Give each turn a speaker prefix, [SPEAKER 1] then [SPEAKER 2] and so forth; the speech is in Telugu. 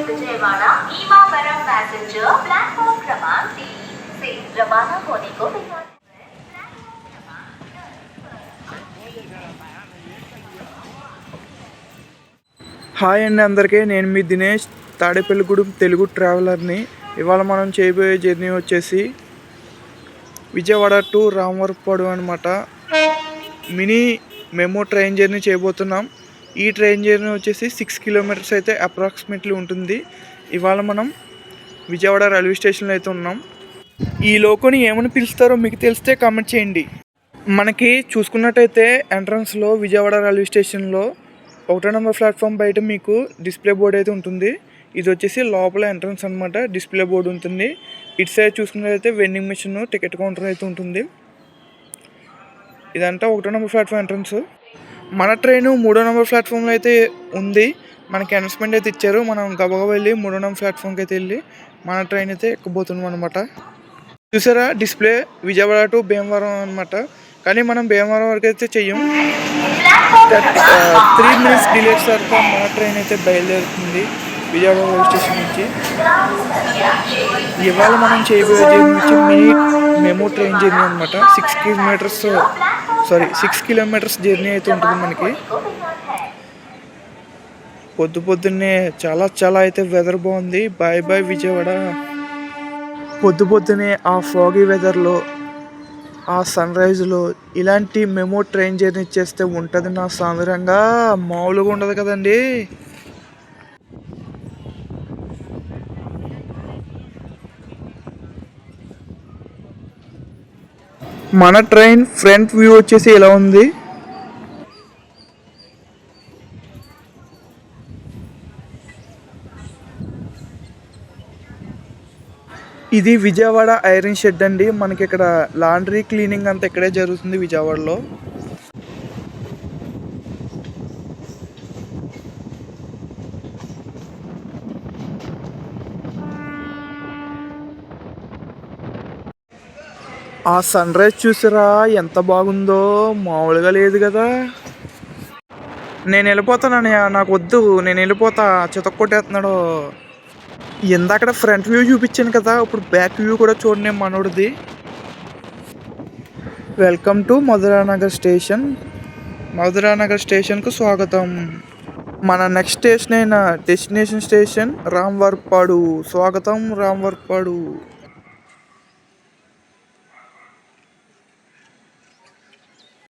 [SPEAKER 1] विजयवाड़ा भीमावरम पैसेंजर प्लेटफॉर्म क्रमांक 3 से रवाना होने को तैयार है।
[SPEAKER 2] హాయ్ అండి అందరికీ, నేను మీ దినేష్ తాడేపల్లిగూడెం తెలుగు ట్రావెలర్ని. ఇవాళ మనం చేయబోయే జర్నీ వచ్చేసి విజయవాడ టు రామవరపాడు అనమాట. మినీ మెమో ట్రైన్ జర్నీ చేయబోతున్నాం. ఈ ట్రైన్ జర్నీ వచ్చేసి 6 కిలోమీటర్స్ అయితే అప్రాక్సిమేట్లీ ఉంటుంది. ఇవాళ మనం విజయవాడ రైల్వే స్టేషన్లో అయితే ఉన్నాం. ఈ లోకోని ఏమని పిలుస్తారో మీకు తెలిస్తే కామెంట్ చేయండి. మనకి చూసుకున్నట్టయితే ఎంట్రన్స్లో విజయవాడ రైల్వే స్టేషన్లో 1వ నెంబర్ ప్లాట్ఫామ్ బయట మీకు డిస్ప్లే బోర్డు అయితే ఉంటుంది. ఇది వచ్చేసి లోపల ఎంట్రన్స్ అనమాట. డిస్ప్లే బోర్డు ఉంటుంది. ఇటు సైడ్ చూసుకున్నట్లయితే వెండింగ్ మిషన్, టికెట్ కౌంటర్ అయితే ఉంటుంది. ఇదంతా 1వ నెంబర్ ప్లాట్ఫామ్ ఎంట్రన్స్. మన ట్రైన్ 3వ నెంబర్ ప్లాట్ఫామ్లో అయితే ఉంది. మనకి అనౌన్స్మెంట్ అయితే ఇచ్చారు. మనం గబగబా వెళ్ళి 3వ నెంబర్ ప్లాట్ఫామ్కి అయితే వెళ్ళి మన ట్రైన్ అయితే ఎక్కబోతున్నాం అనమాట. చూసారా డిస్ప్లే విజయవాడ టు భీమవరం అనమాట. కానీ మనం భీమవరం వరకు అయితే చెయ్యం. 3 minutes డిలే తర్వాత మన ట్రైన్ అయితే బయలుదేరుతుంది విజయవాడ రైల్వే స్టేషన్ నుంచి. ఇవాళ మనం చేయబోయే జర్నీ నుంచి మినీ మెమో ట్రైన్ జర్నీ అనమాట. 6 కిలోమీటర్స్ జర్నీ అయితే ఉంటుంది మనకి. పొద్దున్నే చాలా అయితే వెదర్ బాగుంది. బాయ్ విజయవాడ. పొద్దున్నే ఆ ఫాగీ వెదర్లో, ఆ సన్ రైజ్లో ఇలాంటి మెమో ట్రైన్ జర్నీ చేస్తే ఉంటుంది నా సాంద్రంగా. మామూలుగా ఉండదు కదండి. మన ట్రైన్ ఫ్రంట్ వ్యూ వచ్చేసి ఇలా ఉంది. ఇది విజయవాడ ఐరన్ షెడ్ అండి. మనకి ఇక్కడ లాండ్రీ క్లీనింగ్ అంతా ఇక్కడే జరుగుతుంది విజయవాడలో. ఆ సన్ రైజ్ చూసారా ఎంత బాగుందో, మామూలుగా లేదు కదా. నేను వెళ్ళిపోతానని నాకు వద్దు, నేను వెళ్ళిపోతా. చితక్కొట్టేస్తున్నాడు. ఇందాక ఫ్రంట్ వ్యూ చూపించాను కదా, ఇప్పుడు బ్యాక్ వ్యూ కూడా చూడండి మనోడిది. Welcome to Madhuranagar station. Madhuranagar స్టేషన్కు స్వాగతం. మన నెక్స్ట్ స్టేషన్ అయిన డెస్టినేషన్ స్టేషన్ రామవరపాడు. స్వాగతం రామవరపాడు.